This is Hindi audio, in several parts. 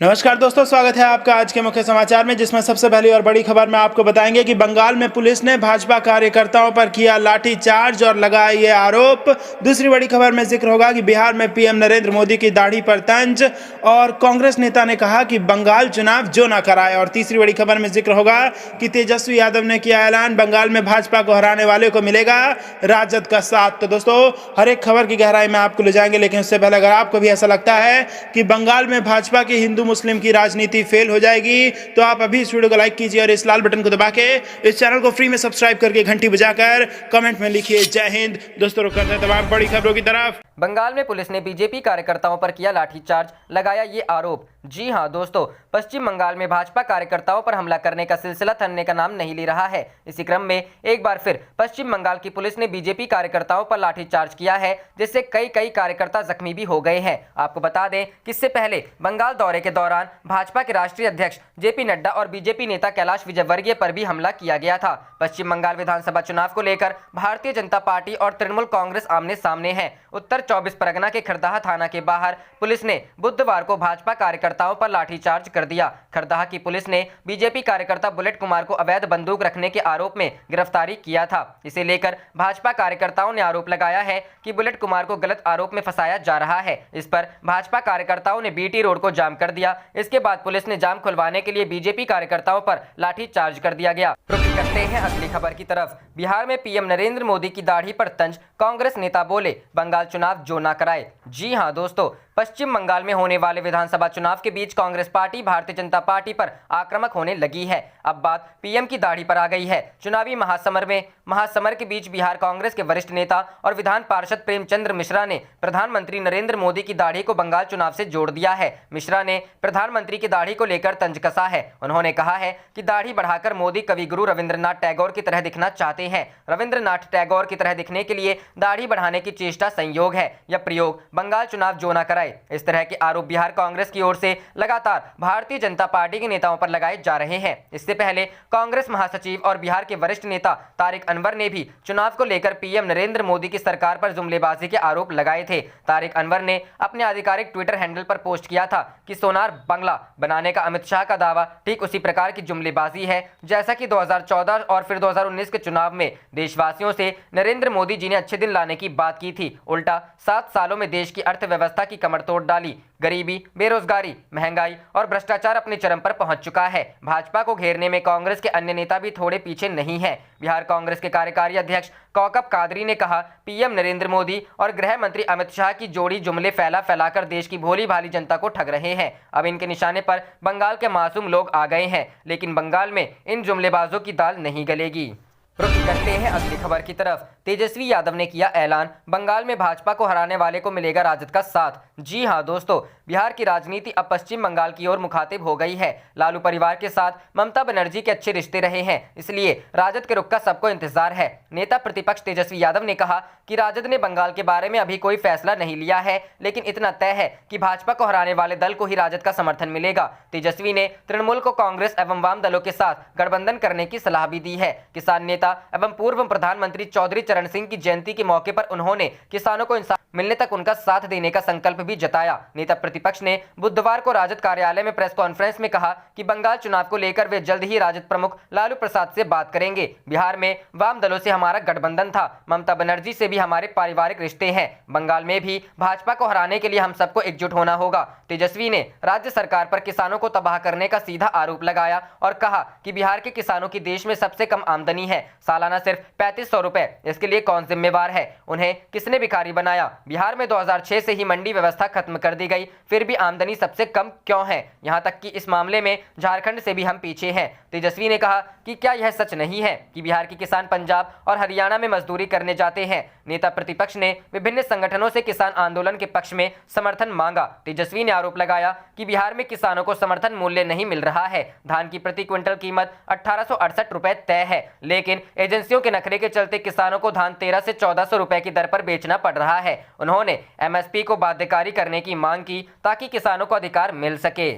नमस्कार दोस्तों, स्वागत है आपका आज के मुख्य समाचार में, जिसमें सबसे पहली और बड़ी खबर में आपको बताएंगे कि बंगाल में पुलिस ने भाजपा कार्यकर्ताओं पर किया लाठीचार्ज और लगाया ये आरोप। दूसरी बड़ी खबर में जिक्र होगा कि बिहार में पीएम नरेंद्र मोदी की दाढ़ी पर तंज और कांग्रेस नेता ने कहा कि बंगाल चुनाव जो ना कराए। और तीसरी बड़ी खबर में जिक्र होगा कि तेजस्वी यादव ने किया ऐलान, बंगाल में भाजपा को हराने वाले को मिलेगा राजद का साथ। तो दोस्तों, हर एक खबर की गहराई में आपको ले जाएंगे, लेकिन उससे पहले अगर आपको भी ऐसा लगता है कि बंगाल में भाजपा की हिंदू मुस्लिम की राजनीति फेल हो जाएगी, तो आप अभी इस वीडियो को लाइक कीजिए और इस लाल बटन को दबा के इस चैनल को फ्री में सब्सक्राइब करके घंटी बजाकर कमेंट में लिखिए जय हिंद। दोस्तों, रुक करते हैं तमाम बड़ी खबरों की तरफ। बंगाल में पुलिस ने बीजेपी कार्यकर्ताओं पर किया लाठीचार्ज, लगाया ये आरोप। जी हां दोस्तों, पश्चिम बंगाल में भाजपा कार्यकर्ताओं पर हमला करने का सिलसिला थमने का नाम नहीं ले रहा है। इसी क्रम में एक बार फिर पश्चिम बंगाल की पुलिस ने बीजेपी कार्यकर्ताओं पर लाठीचार्ज किया है, जिससे कई कार्यकर्ता जख्मी भी हो गए हैं। आपको बता दें कि इससे पहले बंगाल दौरे के दौरान भाजपा के राष्ट्रीय अध्यक्ष जेपी नड्डा और बीजेपी नेता कैलाश विजयवर्गीय पर भी हमला किया गया था। पश्चिम बंगाल विधानसभा चुनाव को लेकर भारतीय जनता पार्टी और तृणमूल कांग्रेस आमने सामने है। उत्तर 24 परगना के खरदाहा थाना के बाहर पुलिस ने बुधवार को भाजपा कार्यकर्ताओं पर लाठीचार्ज कर दिया। खरदाहा की पुलिस ने बीजेपी कार्यकर्ता बुलेट कुमार को अवैध बंदूक रखने के आरोप में गिरफ्तारी किया था। इसे लेकर भाजपा कार्यकर्ताओं ने आरोप लगाया है कि बुलेट कुमार को गलत आरोप में फंसाया जा रहा है। इस पर भाजपा कार्यकर्ताओं ने बीटी रोड को जाम कर दिया। इसके बाद पुलिस ने जाम खुलवाने के लिए बीजेपी कार्यकर्ताओं पर लाठीचार्ज कर दिया गया। करते हैं अगली खबर की तरफ। बिहार में पीएम नरेंद्र मोदी की दाढ़ी पर तंज, कांग्रेस नेता बोले बंगाल चुनाव जो ना कराए। जी हां दोस्तों, पश्चिम बंगाल में होने वाले विधानसभा चुनाव के बीच कांग्रेस पार्टी भारतीय जनता पार्टी पर आक्रामक होने लगी है। अब बात पीएम की दाढ़ी पर आ गई है। चुनावी महासमर के बीच बिहार कांग्रेस के वरिष्ठ नेता और विधान पार्षद प्रेमचंद्र मिश्रा ने प्रधानमंत्री नरेंद्र मोदी की दाढ़ी को बंगाल चुनाव से जोड़ दिया है। मिश्रा ने प्रधानमंत्री की दाढ़ी को लेकर तंज कसा है। उन्होंने कहा है कि दाढ़ी बढ़ाकर मोदी कवि गुरु रविंद्रनाथ टैगोर की तरह दिखना चाहते हैं। रविंद्रनाथ टैगोर की तरह दिखने के लिए दाढ़ी बढ़ाने की चेष्टा संयोग है। यह प्रयोग बंगाल चुनाव जो ना कराए। इस तरह के आरोप बिहार कांग्रेस की ओर से लगातार भारतीय जनता पार्टी के नेताओं पर लगाए जा रहे हैं। इससे पहले कांग्रेस महासचिव और बिहार के वरिष्ठ नेता तारिक अनवर ने भी चुनाव को लेकर पीएम नरेंद्र मोदी की सरकार पर जुमलेबाजी के आरोप लगाए थे। तारिक अनवर ने अपने आधिकारिक ट्विटर हैंडल पर पोस्ट किया था कि सोनार बंगला बनाने का अमित शाह का दावा ठीक उसी प्रकार की जुमलेबाजी है जैसा कि 2014 और फिर 2019 के चुनाव में देशवासियों से नरेंद्र मोदी जी ने अच्छे दिन लाने की बात की थी। उल्टा 7 सालों में देश की अर्थव्यवस्था की कमर तोड़ डाली। गरीबी, बेरोजगारी, महंगाई और भ्रष्टाचार अपने चरम पर पहुंच चुका है। भाजपा को घेरने में कांग्रेस के अन्य नेता भी थोड़े पीछे नहीं हैं। बिहार कांग्रेस के कार्यकारी अध्यक्ष कौकब कादरी ने कहा, पीएम नरेंद्र मोदी और गृह मंत्री अमित शाह की जोड़ी जुमले फैलाकर देश की भोली भाली जनता को ठग रहे हैं। अब इनके निशाने पर बंगाल के मासूम लोग आ गए हैं, लेकिन बंगाल में इन जुमलेबाजों की दाल नहीं गलेगी। रुक करते हैं अगली खबर की तरफ। तेजस्वी यादव ने किया ऐलान, बंगाल में भाजपा को हराने वाले को मिलेगा राजद का साथ। जी हां दोस्तों, बिहार की राजनीति अब पश्चिम बंगाल की ओर मुखातिब हो गई है। लालू परिवार के साथ ममता बनर्जी के अच्छे रिश्ते रहे हैं, इसलिए राजद के रुख का सबको इंतजार है। नेता प्रतिपक्ष तेजस्वी यादव ने कहा कि राजद ने बंगाल के बारे में अभी कोई फैसला नहीं लिया है, लेकिन इतना तय है कि भाजपा को हराने वाले दल को ही राजद का समर्थन मिलेगा। तेजस्वी ने तृणमूल को कांग्रेस एवं वाम दलों के साथ गठबंधन करने की सलाह भी दी है। किसान नेता एवं पूर्व प्रधानमंत्री चौधरी चरण सिंह की जयंती के मौके पर उन्होंने किसानों को इंसाफ मिलने तक उनका साथ देने का संकल्प भी जताया। नेता प्रतिपक्ष ने बुधवार को राजद कार्यालय में प्रेस कॉन्फ्रेंस में कहा कि बंगाल चुनाव को लेकर वे जल्द ही राजद प्रमुख लालू प्रसाद से बात करेंगे। बिहार में वाम दलों से हमारा गठबंधन था, ममता बनर्जी से भी हमारे पारिवारिक रिश्ते हैं। बंगाल में भी भाजपा को हराने के लिए हम सबको एकजुट होना होगा। तेजस्वी ने राज्य सरकार पर किसानों को तबाह करने का सीधा आरोप लगाया और कहा कि बिहार के किसानों की देश में सबसे कम आमदनी है, सालाना सिर्फ 3500 रुपए। इसके लिए कौन जिम्मेवार है? उन्हें किसने भिखारी बनाया? बिहार में 2006 से ही मंडी व्यवस्था खत्म कर दी गई, फिर भी आमदनी सबसे कम क्यों है? यहां तक कि इस मामले में झारखंड से भी हम पीछे हैं। तेजस्वी ने कहा कि क्या यह सच नहीं है कि बिहार के किसान पंजाब और हरियाणा में मजदूरी करने जाते हैं? नेता प्रतिपक्ष ने विभिन्न संगठनों से किसान आंदोलन के पक्ष में समर्थन मांगा। तेजस्वी ने आरोप लगाया कि बिहार में किसानों को समर्थन मूल्य नहीं मिल रहा है। धान की प्रति क्विंटल कीमत 1868 रुपए तय है, लेकिन एजेंसियों के नखरे के चलते किसानों को धान 1300 से 1400 रुपए की दर पर बेचना पड़ रहा है। उन्होंने एमएसपी को बाध्यकारी करने की मांग की ताकि किसानों को अधिकार मिल सके।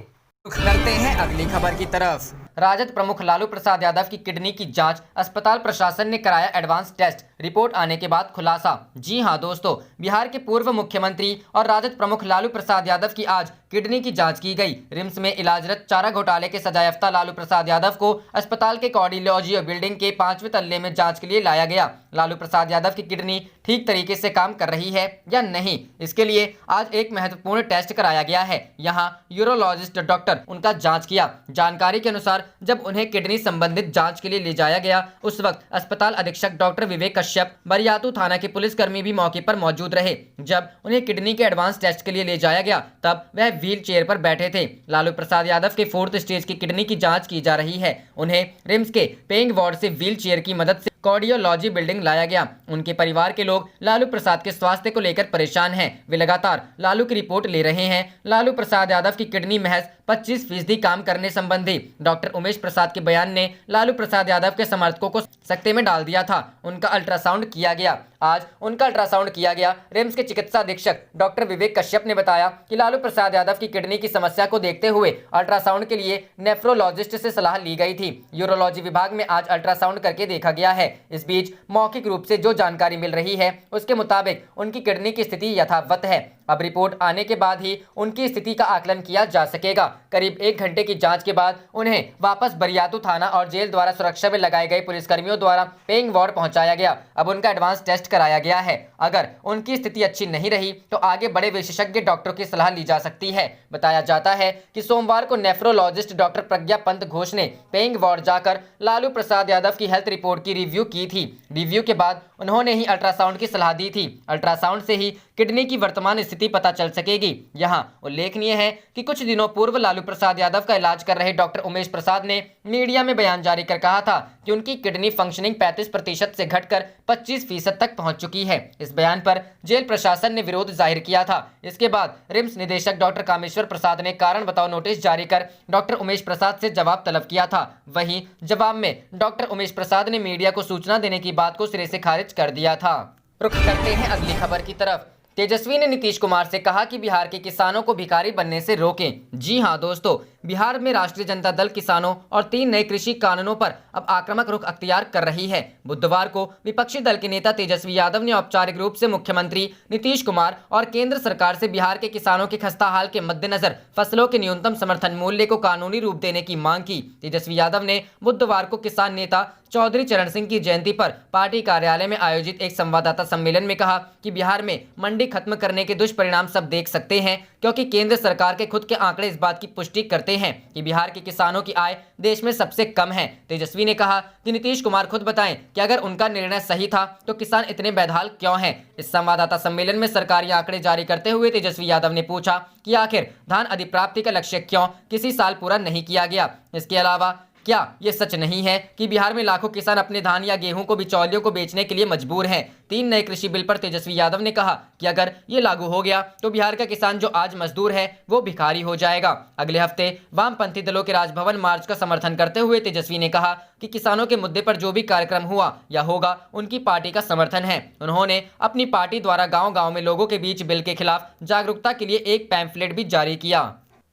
करते हैं अगली खबर की तरफ। राजद प्रमुख लालू प्रसाद यादव की किडनी की जांच, अस्पताल प्रशासन ने कराया एडवांस टेस्ट, रिपोर्ट आने के बाद खुलासा। जी हां दोस्तों, बिहार के पूर्व मुख्यमंत्री और राजद प्रमुख लालू प्रसाद यादव की आज किडनी की जांच की गई। रिम्स में इलाजरत चारा घोटाले के सजायाफ्ता लालू प्रसाद यादव को अस्पताल के कार्डियोलॉजी बिल्डिंग के 5वें तल्ले में जांच के लिए लाया गया। लालू प्रसाद यादव की किडनी ठीक तरीके से काम कर रही है या नहीं, इसके लिए आज एक महत्वपूर्ण टेस्ट कराया गया है। यहाँ यूरोलॉजिस्ट डॉक्टर उनका जांच किया। जानकारी के अनुसार जब उन्हें किडनी संबंधित जांच के लिए ले जाया गया, उस वक्त अस्पताल अधीक्षक डॉक्टर विवेक कश्यप, बरियातू थाना के पुलिसकर्मी भी मौके पर मौजूद रहे। जब उन्हें किडनी के एडवांस टेस्ट के लिए ले जाया गया, तब वह व्हील चेयर पर बैठे थे। लालू प्रसाद यादव के 4th स्टेज की किडनी की जांच की जा रही है। उन्हें रिम्स के पेइंग वार्ड से व्हील चेयर की मदद से कार्डियोलॉजी बिल्डिंग लाया गया। उनके परिवार के लोग लालू प्रसाद के स्वास्थ्य को लेकर परेशान हैं। वे लगातार लालू की रिपोर्ट ले रहे हैं। लालू प्रसाद यादव की किडनी महज 25% काम करने संबंधी डॉक्टर उमेश प्रसाद के बयान ने लालू प्रसाद यादव के समर्थकों को सकते में डाल दिया था। उनका अल्ट्रासाउंड किया गया। आज उनका अल्ट्रासाउंड किया गया। रिम्स के चिकित्सा अधीक्षक डॉक्टर विवेक कश्यप ने बताया कि लालू प्रसाद यादव की किडनी की समस्या को देखते हुए अल्ट्रासाउंड के लिए नेफ्रोलॉजिस्ट से सलाह ली गई थी। यूरोलॉजी विभाग में आज अल्ट्रासाउंड करके देखा गया है। इस बीच मौखिक रूप से जो जानकारी मिल रही है, उसके मुताबिक उनकी किडनी की स्थिति यथावत है। अब रिपोर्ट आने के बाद ही उनकी स्थिति का आकलन किया जा सकेगा। करीब 1 घंटे की जांच के बाद उन्हें वापस बरियातू थाना और जेल द्वारा सुरक्षा में लगाए गए पुलिसकर्मियों द्वारा पेइंग वार्ड पहुंचाया गया। अब उनका एडवांस टेस्ट कराया गया है। अगर उनकी स्थिति अच्छी नहीं रही तो आगे बड़े विशेषज्ञ डॉक्टरों की सलाह ली जा सकती है। बताया जाता है कि सोमवार को नेफ्रोलॉजिस्ट डॉक्टर प्रज्ञा पंत घोष ने पेइंग वार्ड जाकर लालू प्रसाद यादव की हेल्थ रिपोर्ट की रिव्यू की थी। रिव्यू के बाद उन्होंने ही अल्ट्रासाउंड की सलाह दी थी। अल्ट्रासाउंड से ही किडनी की वर्तमान स्थिति पता चल सकेगी। यहाँ उल्लेखनीय है कि कुछ दिनों पूर्व लालू प्रसाद यादव का इलाज कर रहे डॉक्टर उमेश प्रसाद ने मीडिया में बयान जारी कर कहा था कि उनकी किडनी फंक्शनिंग 35% से घटकर 25% तक पहुंच चुकी है। इस बयान पर जेल प्रशासन ने विरोध जाहिर किया था। इसके बाद रिम्स निदेशक डॉक्टर कामेश्वर प्रसाद ने कारण बताओ नोटिस जारी कर डॉक्टर उमेश प्रसाद से जवाब तलब किया था। वहीं जवाब में डॉक्टर उमेश प्रसाद ने मीडिया को सूचना देने की बात को सिरे से खारिज कर दिया था। रुख करते हैं अगली खबर की तरफ। तेजस्वी ने नीतीश कुमार से कहा कि बिहार के किसानों को भिखारी बनने से रोकें। जी हां दोस्तों, बिहार में राष्ट्रीय जनता दल किसानों और 3 नए कृषि कानूनों पर अब आक्रामक रुख अख्तियार कर रही है। बुधवार को विपक्षी दल के नेता तेजस्वी यादव ने औपचारिक रूप से मुख्यमंत्री नीतीश कुमार और केंद्र सरकार से बिहार के किसानों के खस्ताहाल के मद्देनजर फसलों के न्यूनतम समर्थन मूल्य को कानूनी रूप देने की मांग की। तेजस्वी यादव ने बुधवार को किसान नेता चौधरी चरण सिंह की जयंती पर पार्टी कार्यालय में आयोजित एक संवाददाता सम्मेलन में कहा कि बिहार में मंडी खत्म करने के दुष्परिणाम सब देख सकते हैं, क्योंकि केंद्र सरकार के खुद के आंकड़े इस बात की पुष्टि करते हैं कि बिहार के किसानों की आय देश में सबसे कम है। तेजस्वी ने कहा कि नीतीश कुमार खुद बताएं कि अगर उनका निर्णय सही था तो किसान इतने बेहाल क्यों हैं। इस संवाददाता सम्मेलन में सरकारी आंकड़े जारी करते हुए तेजस्वी यादव ने पूछा कि आखिर धान अधिप्राप्ति का लक्ष्य क्यों किसी साल पूरा नहीं किया गया। इसके अलावा क्या ये सच नहीं है कि बिहार में लाखों किसान अपने धान या गेहूं को बिचौलियों को बेचने के लिए मजबूर हैं। 3 नए कृषि बिल पर तेजस्वी यादव ने कहा कि अगर ये लागू हो गया तो बिहार का किसान जो आज मजदूर है वो भिखारी हो जाएगा। अगले हफ्ते वामपंथी दलों के राजभवन मार्च का समर्थन करते हुए तेजस्वी ने कहा कि किसानों के मुद्दे पर जो भी कार्यक्रम हुआ या होगा उनकी पार्टी का समर्थन है। उन्होंने अपनी पार्टी द्वारा गाँव-गाँव में लोगों के बीच बिल के खिलाफ जागरूकता के लिए एक पैम्फलेट भी जारी किया।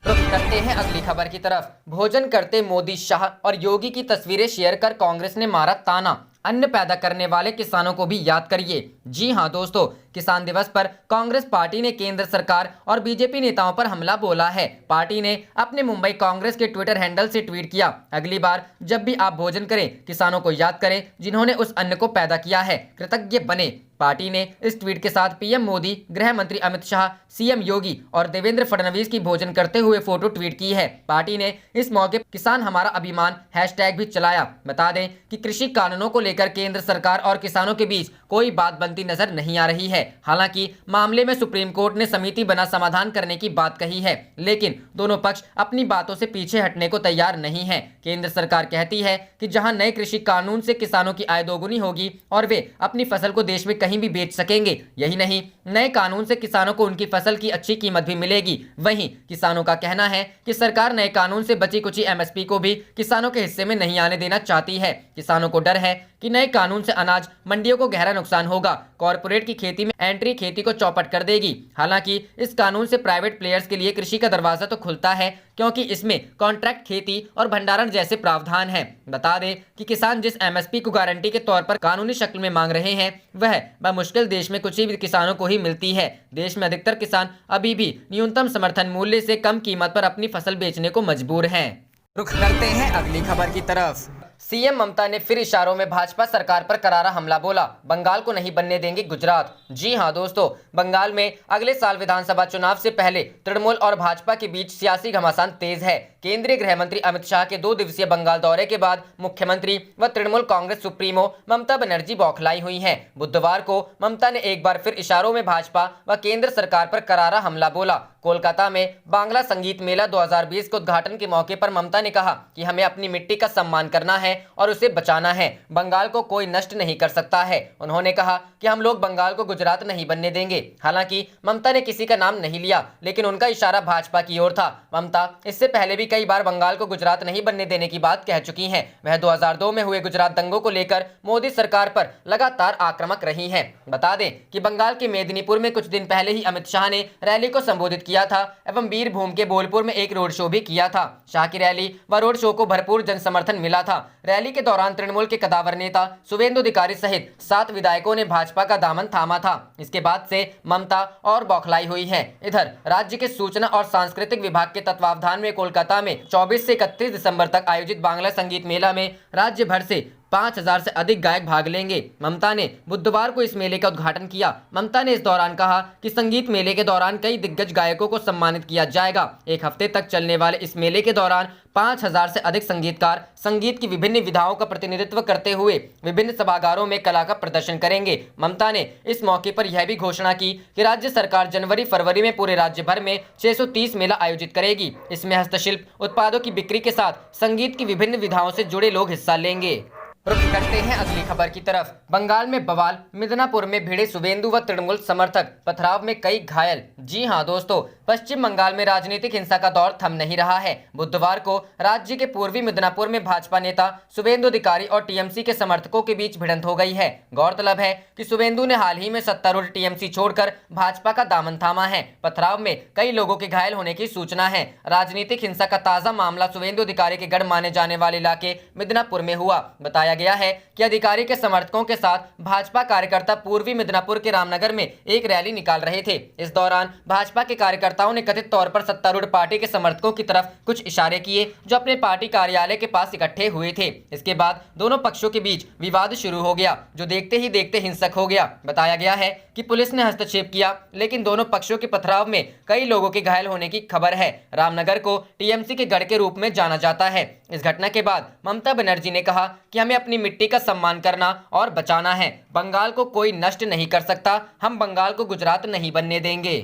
रुख करते हैं अगली खबर की तरफ। भोजन करते मोदी, शाह और योगी की तस्वीरें शेयर कर कांग्रेस ने मारा ताना। अन्न पैदा करने वाले किसानों को भी याद करिए। जी हां दोस्तों, किसान दिवस पर कांग्रेस पार्टी ने केंद्र सरकार और बीजेपी नेताओं पर हमला बोला है। पार्टी ने अपने मुंबई कांग्रेस के ट्विटर हैंडल से ट्वीट किया, अगली बार जब भी आप भोजन करें किसानों को याद करें जिन्होंने उस अन्न को पैदा किया है, कृतज्ञ बने। पार्टी ने इस ट्वीट के साथ पीएम मोदी, गृह मंत्री अमित शाह, सीएम योगी और देवेंद्र फडणवीस की भोजन करते हुए फोटो ट्वीट की है। पार्टी ने इस मौके किसान हमारा अभिमान हैशटैग भी चलाया। बता दें कि कृषि कानूनों को लेकर केंद्र सरकार और किसानों के बीच कोई बात बनती नजर नहीं आ रही है। हालांकि मामले में सुप्रीम कोर्ट ने समिति बना समाधान करने की बात कही है, लेकिन दोनों पक्ष अपनी बातों से पीछे हटने को तैयार नहीं है। केंद्र सरकार कहती है कि जहां नए कृषि कानून से किसानों की आय दोगुनी होगी और वे अपनी फसल को देश में कहीं भी बेच सकेंगे। यही नहीं, नए कानून से किसानों को उनकी फसल की अच्छी कीमत भी मिलेगी। वहीं किसानों का कहना है कि सरकार नए कानून से बची कुची एमएसपी को भी किसानों के हिस्से में नहीं आने देना चाहती है। किसानों को डर है कि नए कानून से अनाज मंडियों को गहरा नुकसान होगा। कॉरपोरेट की खेती में एंट्री खेती को चौपट कर देगी। हालांकि इस कानून से प्राइवेट प्लेयर्स के लिए कृषि का दरवाजा तो खुलता है, क्योंकि इसमें कॉन्ट्रैक्ट खेती और भंडारण जैसे प्रावधान हैं। बता दें कि किसान जिस एमएसपी को गारंटी के तौर पर कानूनी शक्ल में मांग रहे हैं, वह बमुश्किल देश में कुछ ही किसानों को ही मिलती है। देश में अधिकतर किसान अभी भी न्यूनतम समर्थन मूल्य से कम कीमत पर अपनी फसल बेचने को मजबूर हैं। रुख करते हैं अगली खबर की तरफ। सीएम ममता ने फिर इशारों में भाजपा सरकार पर करारा हमला बोला, बंगाल को नहीं बनने देंगे गुजरात। जी हां दोस्तों, बंगाल में अगले साल विधानसभा चुनाव से पहले तृणमूल और भाजपा के बीच सियासी घमासान तेज है। केंद्रीय गृह मंत्री अमित शाह के 2 दिवसीय बंगाल दौरे के बाद मुख्यमंत्री व तृणमूल कांग्रेस सुप्रीमो ममता बनर्जी बौखलाई हुई हैं। बुधवार को ममता ने एक बार फिर इशारों में भाजपा व केंद्र सरकार पर करारा हमला बोला। कोलकाता में बांग्ला संगीत मेला 2020 के उद्घाटन के मौके पर ममता ने कहा कि हमें अपनी मिट्टी का सम्मान करना है और उसे बचाना है। बंगाल को कोई नष्ट नहीं कर सकता है। उन्होंने कहा कि हम लोग बंगाल को गुजरात नहीं बनने देंगे। हालांकि ममता ने किसी का नाम नहीं लिया, लेकिन उनका इशारा भाजपा की ओर था। ममता इससे पहले भी कई बार बंगाल को गुजरात नहीं बनने देने की बात कह चुकी हैं। वह 2002 में हुए गुजरात दंगों को लेकर मोदी सरकार पर लगातार आक्रामक रही हैं। बता दें कि बंगाल के मेदिनीपुर में कुछ दिन पहले ही अमित शाह ने रैली को संबोधित किया था एवं बीरभूम के बोलपुर में एक रोड शो भी किया था। शाह की रैली व रोड शो को भरपूर जन समर्थन मिला था। रैली के दौरान तृणमूल के कदावर नेता शुवेंदु अधिकारी सहित 7 विधायकों ने भाजपा का दामन थामा था। इसके बाद से ममता और बौखलाई हुई है। इधर राज्य के सूचना और सांस्कृतिक विभाग के तत्वावधान में कोलकाता में 24 से 31 दिसंबर तक आयोजित बांग्ला संगीत मेला में राज्य भर से 5000 से अधिक गायक भाग लेंगे। ममता ने बुधवार को इस मेले का उद्घाटन किया। ममता ने इस दौरान कहा कि संगीत मेले के दौरान कई दिग्गज गायकों को सम्मानित किया जाएगा। 1 हफ्ते तक चलने वाले इस मेले के दौरान 5000 से अधिक संगीतकार संगीत की विभिन्न विधाओं का प्रतिनिधित्व करते हुए विभिन्न सभागारों में कला का प्रदर्शन करेंगे। ममता ने इस मौके पर यह भी घोषणा की कि राज्य सरकार जनवरी-फरवरी में पूरे राज्य भर में 630 मेला आयोजित करेगी। इसमें हस्तशिल्प उत्पादों की बिक्री के साथ संगीत की विभिन्न विधाओं से जुड़े लोग हिस्सा लेंगे। रुख करते हैं अगली खबर की तरफ। बंगाल में बवाल, मिदनापुर में भिड़े शुवेंदु व तृणमूल समर्थक, पथराव में कई घायल। जी हां दोस्तों, पश्चिम बंगाल में राजनीतिक हिंसा का दौर थम नहीं रहा है। बुधवार को राज्य के पूर्वी मिदनापुर में भाजपा नेता शुवेंदु अधिकारी और टीएमसी के समर्थकों के बीच भिड़ंत हो गई है। गौरतलब है कि शुवेंदु ने हाल ही में सत्तारूढ़ टीएमसी छोड़कर भाजपा का दामन थामा है। पथराव में कई लोगों के घायल होने की सूचना है। राजनीतिक हिंसा का ताजा मामला शुवेंदु अधिकारी के गढ़ माने जाने वाले इलाके मिदनापुर में हुआ। बताया गया है कि अधिकारी के समर्थकों के साथ भाजपा कार्यकर्ता पूर्वी मिदनापुर के रामनगर में एक रैली निकाल रहे थे। इस दौरान भाजपा के कार्यकर्ताओं ने कथित तौर पर सत्तारूढ़ पार्टी के समर्थकों की तरफ कुछ इशारे किए, जो अपने पार्टी कार्यालय के पास इकट्ठे हुए थे। इसके बाद दोनों पक्षों के बीच विवाद शुरू हो गया, जो देखते ही देखते हिंसक हो गया। बताया गया है कि पुलिस ने हस्तक्षेप किया, लेकिन दोनों पक्षों के पथराव में कई लोगों के घायल होने की खबर है। रामनगर को टीएमसी के गढ़ के रूप में जाना जाता है। इस घटना के बाद ममता बनर्जी ने कहा कि हमें अपनी मिट्टी का सम्मान करना और बचाना है। बंगाल को कोई नष्ट नहीं कर सकता। हम बंगाल को गुजरात नहीं बनने देंगे।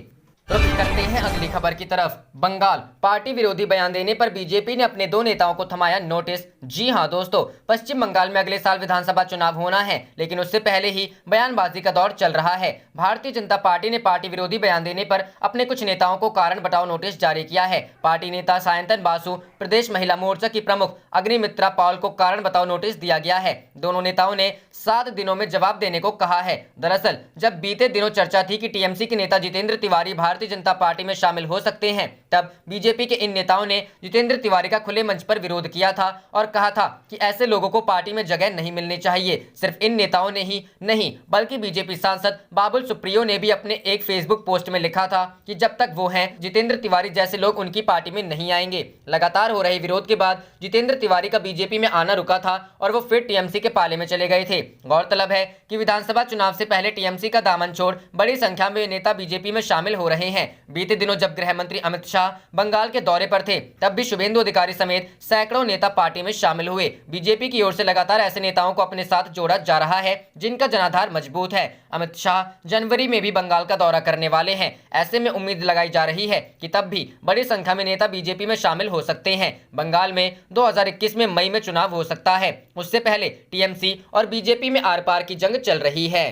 रुख करते हैं अगली खबर की तरफ। बंगाल पार्टी विरोधी बयान देने पर बीजेपी ने अपने 2 नेताओं को थमाया नोटिस। जी हां दोस्तों, पश्चिम बंगाल में अगले साल विधानसभा चुनाव होना है, लेकिन उससे पहले ही बयानबाजी का दौर चल रहा है। भारतीय जनता पार्टी ने पार्टी विरोधी बयान देने पर अपने कुछ नेताओं को कारण बताओ नोटिस जारी किया है। पार्टी नेता सायंतन बासु, प्रदेश महिला मोर्चा की प्रमुख अग्निमित्रा पॉल को कारण बताओ नोटिस दिया गया है। दोनों नेताओं ने 7 दिनों में जवाब देने को कहा है। दरअसल जब बीते दिनों चर्चा थी कि टीएमसी के नेता जितेंद्र तिवारी भारतीय जनता पार्टी में शामिल हो सकते हैं, तब बीजेपी के इन नेताओं ने जितेंद्र तिवारी का खुले मंच पर विरोध किया था और कहा था कि ऐसे लोगों को पार्टी में जगह नहीं मिलनी चाहिए। सिर्फ इन नेताओं ने ही नहीं, बल्कि बीजेपी सांसद बाबुल सुप्रियो ने भी अपने एक फेसबुक पोस्ट में लिखा था कि जब तक वो हैं, जितेंद्र तिवारी जैसे लोग उनकी पार्टी में नहीं आएंगे। लगातार हो रहे विरोध के बाद जितेंद्र तिवारी का बीजेपी में आना रुका था और वो फिर टीएमसी के पाले में चले गए थे। गौरतलब है कि विधानसभा चुनाव से पहले टीएमसी का दामन छोड़ बड़ी संख्या में नेता बीजेपी में शामिल हो रहे हैं। बीते दिनों जब गृह मंत्री अमित शाह बंगाल के दौरे पर थे, तब भी शुवेंदु अधिकारी समेत सैकड़ों नेता पार्टी में शामिल हुए। बीजेपी की ओर से लगातार ऐसे नेताओं को अपने साथ जोड़ा जा रहा है जिनका जनाधार मजबूत है। अमित शाह जनवरी में भी बंगाल का दौरा करने वाले हैं। ऐसे में उम्मीद लगाई जा रही है कि तब भी बड़ी संख्या में नेता बीजेपी में शामिल हो सकते हैं। बंगाल में 2021 में मई में चुनाव हो सकता है। उससे पहले टीएमसी और बीजेपी में आर पार की जंग चल रही है।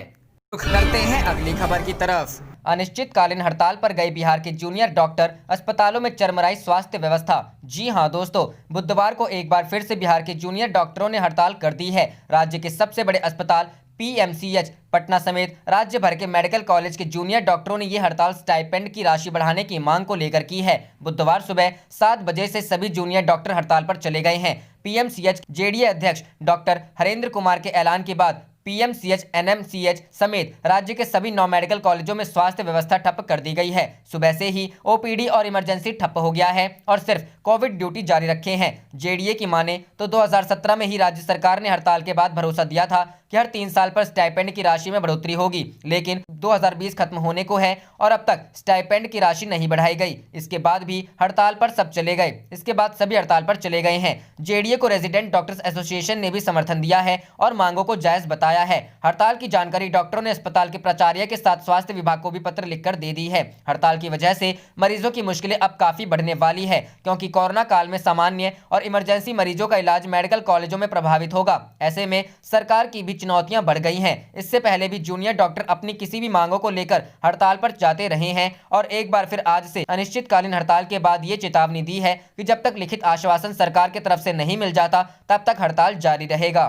रुख करते हैं अगली खबर की तरफ। अनिश्चितकालीन हड़ताल पर गए बिहार के जूनियर डॉक्टर, अस्पतालों में चरमराई स्वास्थ्य व्यवस्था। जी हां दोस्तों, बुधवार को एक बार फिर से बिहार के जूनियर डॉक्टरों ने हड़ताल कर दी है। राज्य के सबसे बड़े अस्पताल पीएमसीएच पटना समेत राज्य भर के मेडिकल कॉलेज के जूनियर डॉक्टरों ने यह हड़ताल स्टाइपेंड की राशि बढ़ाने की मांग को लेकर की है। बुधवार सुबह 7 बजे से सभी जूनियर डॉक्टर हड़ताल पर चले गए हैं। पीएमसीएच जेडीए अध्यक्ष डॉक्टर हरेंद्र कुमार के ऐलान के बाद पीएमसीएच, एनएमसीएच समेत राज्य के सभी 9 मेडिकल कॉलेजों में स्वास्थ्य व्यवस्था ठप कर दी गई है। सुबह से ही ओपीडी और इमरजेंसी ठप हो गया है और सिर्फ कोविड ड्यूटी जारी रखे हैं। जेडीए की माने तो 2017 में ही राज्य सरकार ने हड़ताल के बाद भरोसा दिया था कि हर 3 साल पर स्टाइपेंड की राशि में बढ़ोतरी होगी, लेकिन 2020 खत्म होने को है और अब तक स्टाइपेंड की राशि नहीं बढ़ाई गई। इसके बाद भी हड़ताल पर सब चले गए। इसके बाद सभी हड़ताल पर चले गए हैं। जेडीए को रेजिडेंट डॉक्टर्स एसोसिएशन ने भी समर्थन दिया है और मांगों को जायज बताया है। हड़ताल की जानकारी डॉक्टरों ने अस्पताल के प्राचार्य के साथ स्वास्थ्य विभाग को भी पत्र लिखकर दे दी है। हड़ताल की वजह से मरीजों की मुश्किलें अब काफी बढ़ने वाली है, क्योंकि कोरोना काल में सामान्य और इमरजेंसी मरीजों का इलाज मेडिकल कॉलेजों में प्रभावित होगा। ऐसे में सरकार की भी चुनौतियां बढ़ गई हैं। इससे पहले भी जूनियर डॉक्टर अपनी किसी भी मांगों को लेकर हड़ताल पर जाते रहे हैं और एक बार फिर आज से अनिश्चितकालीन हड़ताल के बाद ये चेतावनी दी है कि जब तक लिखित आश्वासन सरकार की तरफ से नहीं मिल जाता तब तक हड़ताल जारी रहेगा।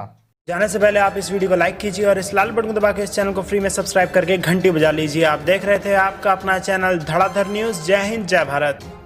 जाने से पहले आप इस वीडियो को लाइक कीजिए और इस लाल बटन को दबा के इस चैनल को फ्री में सब्सक्राइब करके घंटी बजा लीजिए। आप देख रहे थे आपका अपना चैनल धड़ाधड़ न्यूज। जय हिंद, जय भारत।